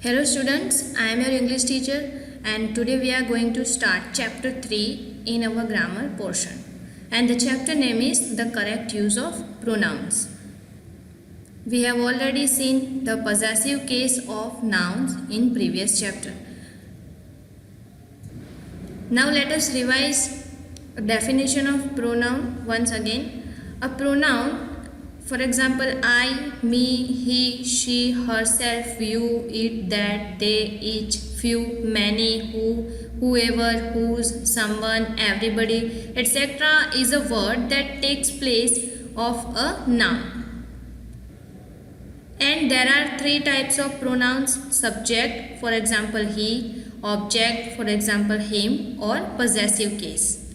Hello students, I am your English teacher and today we are going to start chapter 3 in our grammar portion. And the chapter name is the correct use of pronouns. We have already seen the possessive case of nouns in previous chapter. Now let us revise a definition of pronoun once again. A pronoun, for example, I, me, he, she, herself, you, it, that, they, each, few, many, who, whoever, whose, someone, everybody, etc. is a word that takes place of a noun. And there are three types of pronouns: subject, for example, he; object, for example, him; or possessive case.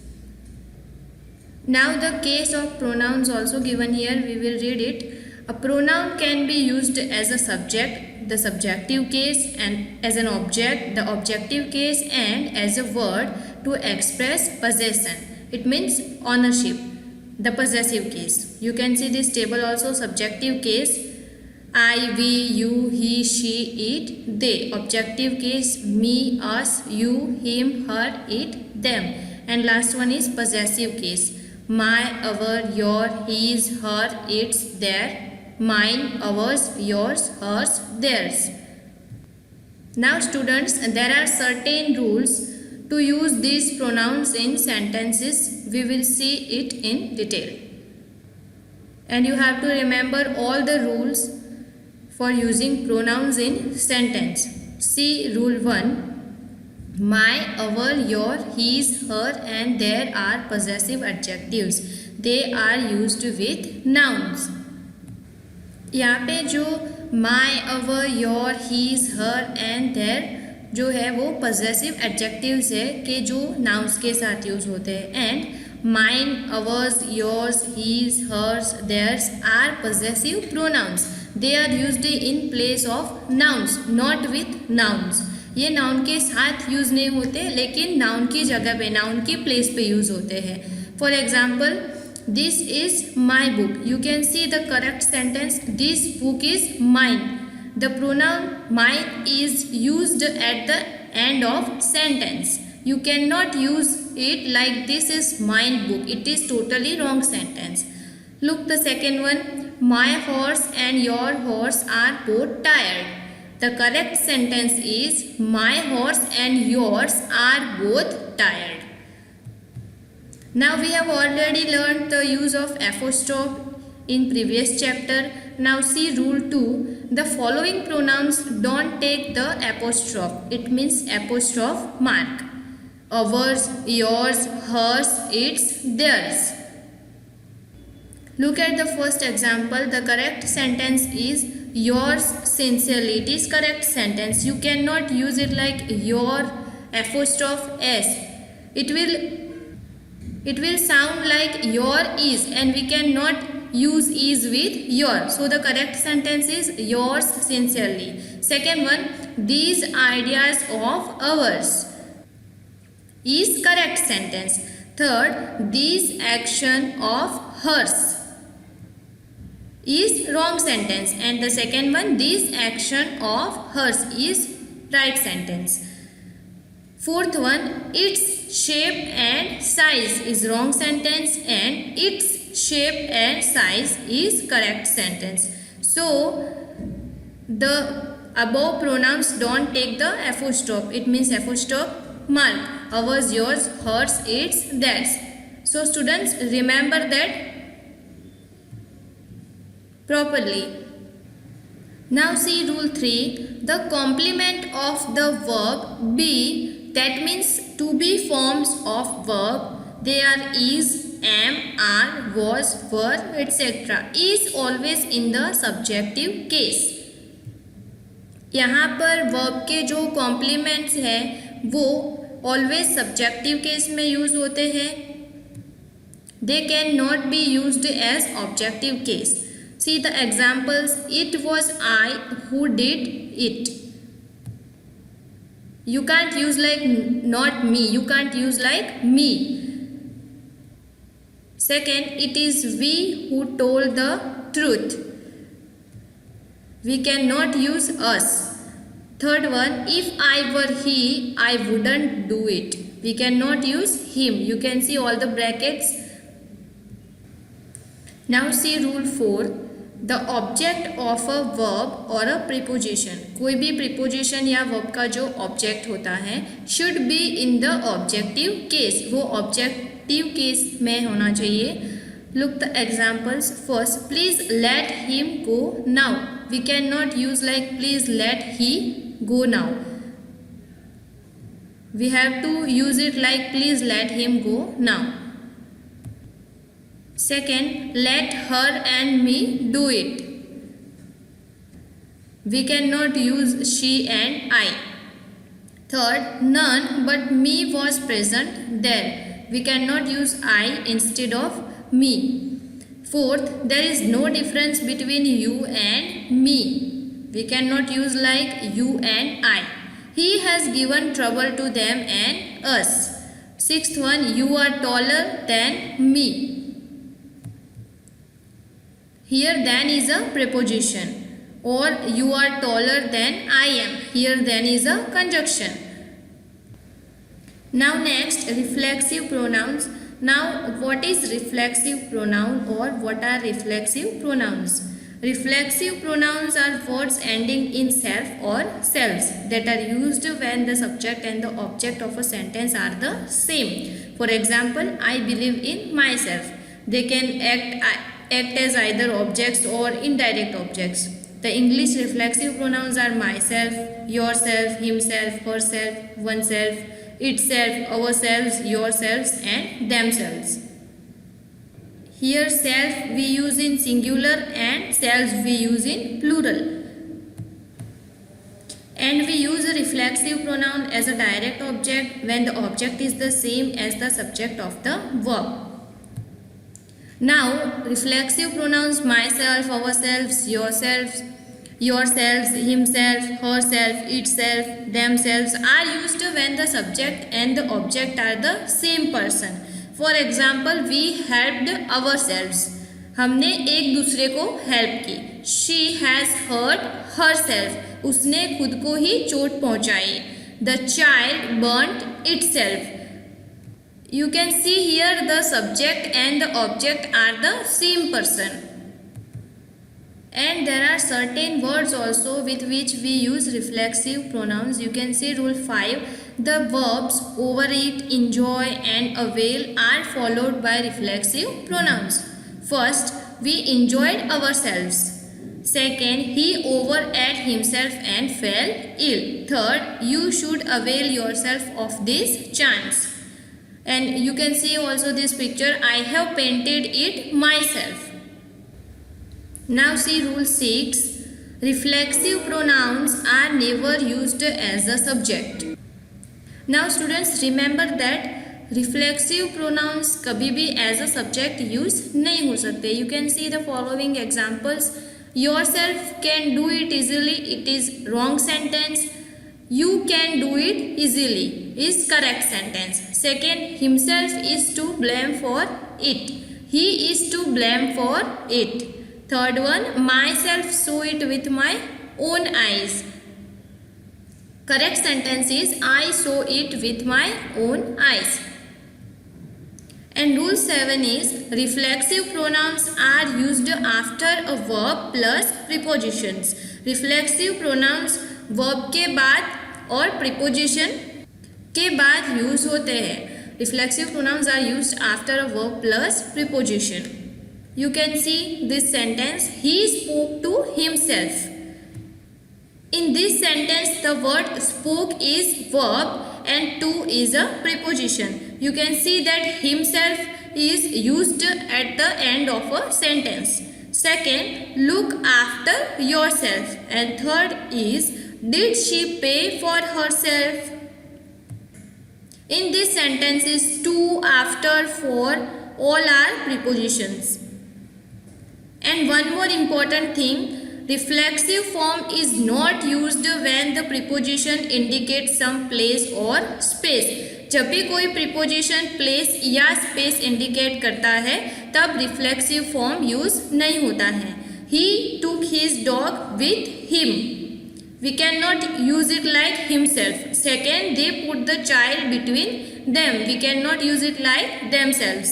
Now the case of pronouns also given here, we will read it. A pronoun can be used as a subject, the subjective case, and as an object, the objective case, and as a word to express possession. It means ownership, the possessive case. You can see this table also: subjective case, I, we, you, he, she, it, they; objective case, me, us, you, him, her, it, them; and last one is possessive case, my, our, your, his, her, its, their; mine, ours, yours, hers, theirs. Now students, there are certain rules to use these pronouns in sentences. We will see it in detail. And you have to remember all the rules for using pronouns in sentence. See rule 1. My, our, your, his, her and their are possessive adjectives. They are used with nouns. यहाँ पे जो my, our, your, his, her and their जो है वो possessive adjectives है कि जो nouns के साथ यूज होते हैं. And mine, ours, yours, his, hers, theirs are possessive pronouns. They are used in place of nouns, not with nouns. ये नाउन के साथ यूज नहीं होते लेकिन नाउन की जगह पे, नाउन की प्लेस पे यूज होते हैं. For example, this is my book. You can see the correct sentence, this book is mine. The pronoun mine is used at the end of sentence. You cannot use it like this is mine book. It is totally wrong sentence. Look the second one. My horse and your horse are both tired. The correct sentence is my horse and yours are both tired. Now we have already learned the use of apostrophe in previous chapter. Now see rule 2. The following pronouns don't take the apostrophe. It means apostrophe mark. Ours, yours, hers, its, theirs. Look at the first example. The correct sentence is yours sincerely. It is correct sentence. You cannot use it like your apostrophe s. It will sound like your is, and we cannot use is with your. So the correct sentence is yours sincerely. Second one, these ideas of ours is correct sentence. Third, this action of hers is wrong sentence, and the second one, this action of hers, is right sentence. Fourth one, its shape and size is wrong sentence, and its shape and size is correct sentence. So the above pronouns don't take the apostrophe. It means apostrophe mark. Ours, yours, hers, its, theirs. So students, remember that properly. Now see rule 3. The complement of the verb be, that means to be forms of verb, they are is, am, are, was, were, etc. is always in the subjective case. यहाँ पर verb के जो complements हैं वो always subjective case में use होते हैं. They cannot be used as objective case. See the examples. It was I who did it. You can't use like not me. You can't use like me. Second, it is we who told the truth. We cannot use us. Third one, if I were he, I wouldn't do it. We cannot use him. You can see all the brackets. Now see rule 4. The object of a verb or a preposition. कोई भी preposition या verb का जो object होता है should be in the objective case. वो objective case में होना चाहिए. Look the examples. First, please let him go now. We cannot use like please let he go now. We have to use it like please let him go now. Second, let her and me do it. We cannot use she and I. Third, none but me was present there. We cannot use I instead of me. Fourth, there is no difference between you and me. We cannot use like you and I. He has given trouble to them and us. Sixth one, you are taller than me. Here than is a preposition. Or you are taller than I am. Here than is a conjunction. Now next, reflexive pronouns. Now what is reflexive pronoun or what are reflexive pronouns? Reflexive pronouns are words ending in self or selves that are used when the subject and the object of a sentence are the same. For example, I believe in myself. They can act as either objects or indirect objects. The English reflexive pronouns are myself, yourself, himself, herself, oneself, itself, ourselves, yourselves and themselves. Here self we use in singular and selves we use in plural. And we use a reflexive pronoun as a direct object when the object is the same as the subject of the verb. Now reflexive pronouns myself, ourselves, yourselves, himself, herself, itself, themselves are used when the subject and the object are the same person. For example, we helped ourselves. हमने एक दूसरे को help की. She has hurt herself. उसने खुद को ही चोट पहुंचाई. The child burnt itself. You can see here the subject and the object are the same person. And there are certain words also with which we use reflexive pronouns. You can see rule 5. The verbs overeat, enjoy and avail are followed by reflexive pronouns. First, we enjoyed ourselves. Second, he overate himself and fell ill. Third, you should avail yourself of this chance. And you can see also this picture. I have painted it myself. Now see rule 6. Reflexive pronouns are never used as a subject. Now students remember that reflexive pronouns कभी भी as a subject use नहीं हो सकते. You can see the following examples. Yourself can do it easily. It is wrong sentence. You can do it easily is correct sentence. Second, himself is to blame for it. He is to blame for it. Third one, myself saw it with my own eyes. Correct sentence is I saw it with my own eyes. And rule 7 is reflexive pronouns are used after a verb plus prepositions. Reflexive pronouns verb के बाद और preposition के बाद use होते हैं. Reflexive pronouns are used after a verb plus preposition. You can see this sentence. He spoke to himself. In this sentence, the word spoke is verb and to is a preposition. You can see that himself is used at the end of a sentence. Second, look after yourself. And third is, did she pay for herself? In this sentence is to, after, for, all are prepositions. And one more important thing, reflexive form is not used when the preposition indicates some place or space. जब भी कोई preposition place या space indicate करता है तब reflexive form use नहीं होता है. He took his dog with him. We cannot use it like himself. Second, they put the child between them. We cannot use it like themselves.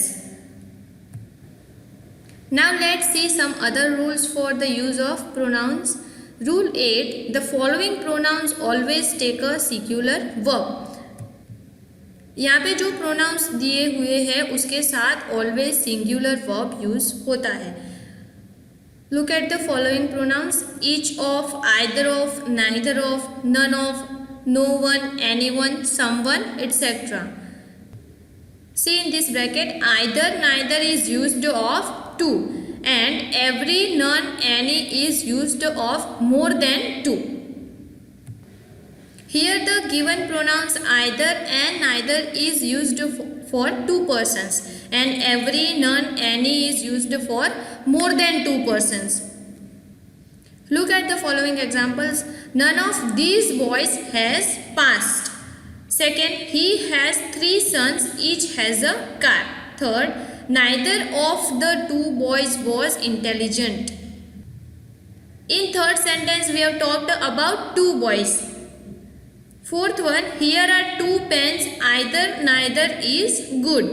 Now let's see some other rules for the use of pronouns. Rule 8. The following pronouns always take a singular verb. यहाँ पे जो pronounce दिए हुए हैं उसके साथ always singular verb use होता है. Look at the following pronouns. Each of, either of, neither of, none of, no one, any one, someone, etcetera. See in this bracket, either, neither is used of two, and every, none, any is used of more than two. Here the given pronouns either and neither is used for two persons, and every, none, any is used for more than two persons. Look at the following examples. None of these boys has passed. Second, he has 3 sons, each has a car. Third, neither of the two boys was intelligent. In third sentence, we have talked about 2 boys. Fourth one, here are 2 pens, either, neither is good.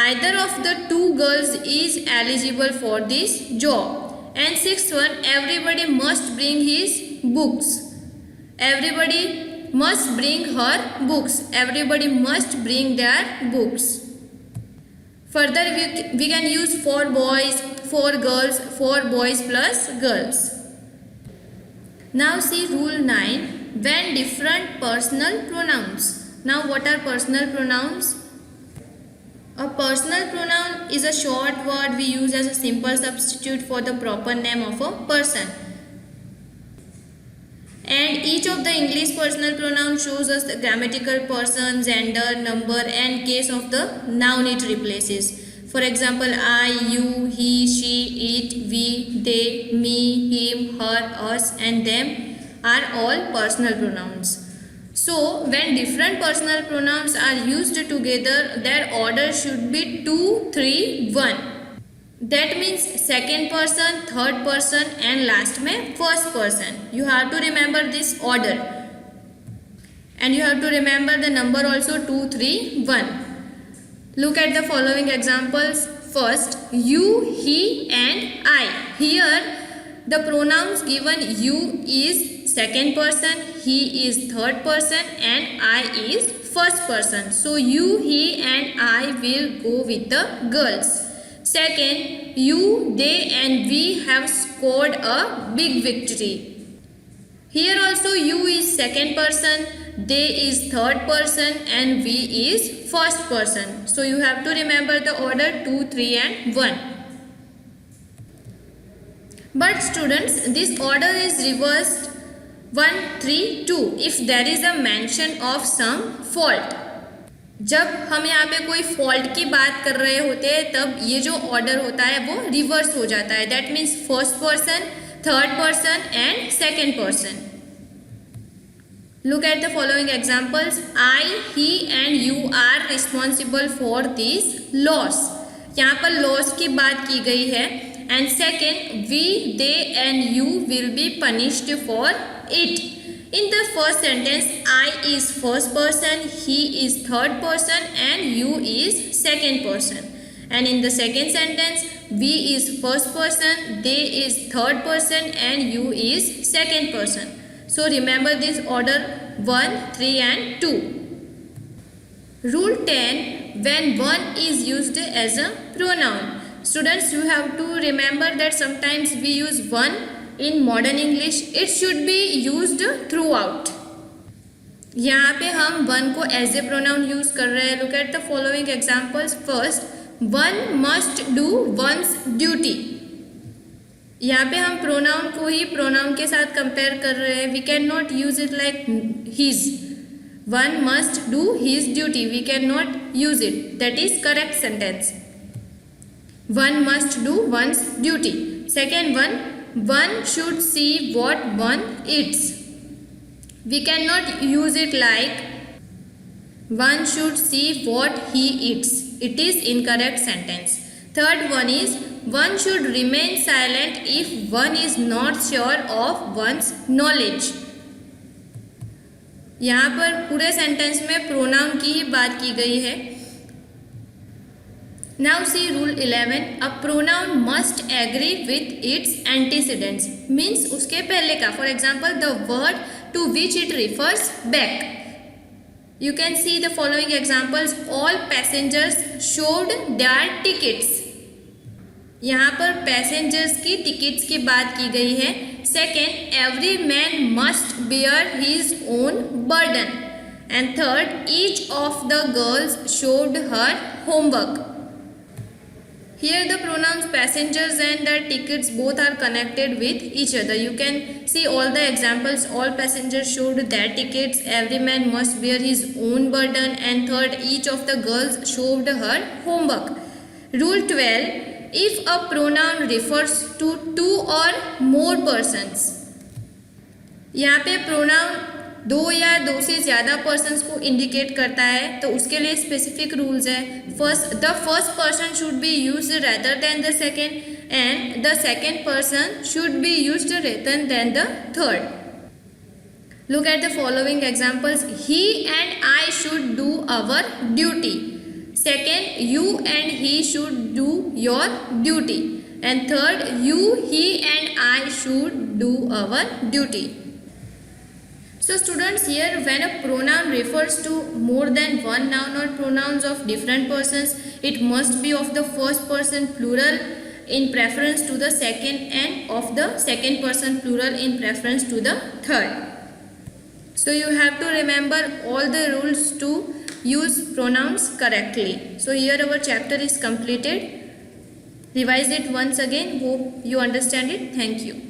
Either of the 2 girls is eligible for this job. And sixth one, everybody must bring his books. Everybody must bring her books. Everybody must bring their books. Further, we can use for boys, for girls, for boys plus girls. Now see rule 9. When different personal pronouns. Now what are personal pronouns? A personal pronoun is a short word we use as a simple substitute for the proper name of a person. And each of the English personal pronouns shows us the grammatical person, gender, number and case of the noun it replaces. For example, I, you, he, she, it, we, they, me, him, her, us and them are all personal pronouns. So when different personal pronouns are used together, their order should be 2, 3, 1. That means second person, third person and last में first person. You have to remember this order. And you have to remember the number also 2, 3, 1. Look at the following examples. First, you, he and I. Here the pronouns given you is second person, he is third person and I is first person. So you, he and I will go with the girls. Second, you, they and we have scored a big victory. Here also you is second person, they is third person and we is first person. So you have to remember the order 2, 3 and 1. But students, this order is reversed 1, 3, 2 if there is a mention of some fault. जब हम यहाँ पे कोई fault की बात कर रहे होते हैं तब ये जो ऑर्डर होता है वो रिवर्स हो जाता है. That means first person, third person and second person. Look at the following examples. I, he and you are responsible for this loss. यहाँ पर लॉस की बात की गई है. And second, we, they and you will be punished for it. In the first sentence, I is first person, he is third person and you is second person. And in the second sentence, we is first person, they is third person and you is second person. So remember this order 1, 3 and 2. Rule 10. When 1 is used as a pronoun. Students, you have to remember that sometimes we use 1 in modern English. It should be used throughout. यहाँ पे हम 1 को as a pronoun use कर रहे हैं. Look at the following examples. First, 1 must do once duty. यहाँ पे हम प्रोनाउन को ही प्रोनाउन के साथ कंपेयर कर रहे हैं. We can not use it like his. 1 must do his duty. We can not use it. That is correct sentence. 1 must do one's duty. Second one, one should see what one eats. We cannot use it like one should see what he eats. It is incorrect sentence. Third one is one should remain silent if one is not sure of one's knowledge. यहाँ पर पूरे sentence में pronoun की ही बात की गई है। Now see rule 11, a pronoun must agree with its antecedents, means उसके पहले का। For example the word to which it refers back. You can see the following examples. All passengers showed their tickets. यहाँ पर passengers की tickets की बात की गई है। Second, every man must bear his own burden. And third, each of the girls showed her homework. Here the pronouns passengers and the tickets both are connected with each other. You can see all the examples. All passengers showed their tickets. Every man must bear his own burden. And third, each of the girls showed her homework. Rule 12. If a pronoun refers to two or more persons. यहाँ पे pronoun दो या दो से ज़्यादा persons को indicate करता है तो उसके लिए स्पेसिफिक रूल्स है। The first person should be used rather than the second, and the second person should be used rather than the third. Look at the following examples. He and I should do our duty. Second, you and he should do your duty. And third, you, he and I should do our duty. So students, here when a pronoun refers to more than one noun or pronouns of different persons, it must be of the first person plural in preference to the second, and of the second person plural in preference to the third. So you have to remember all the rules to use pronouns correctly. So here our chapter is completed. Revise it once again. Hope you understand it. Thank you.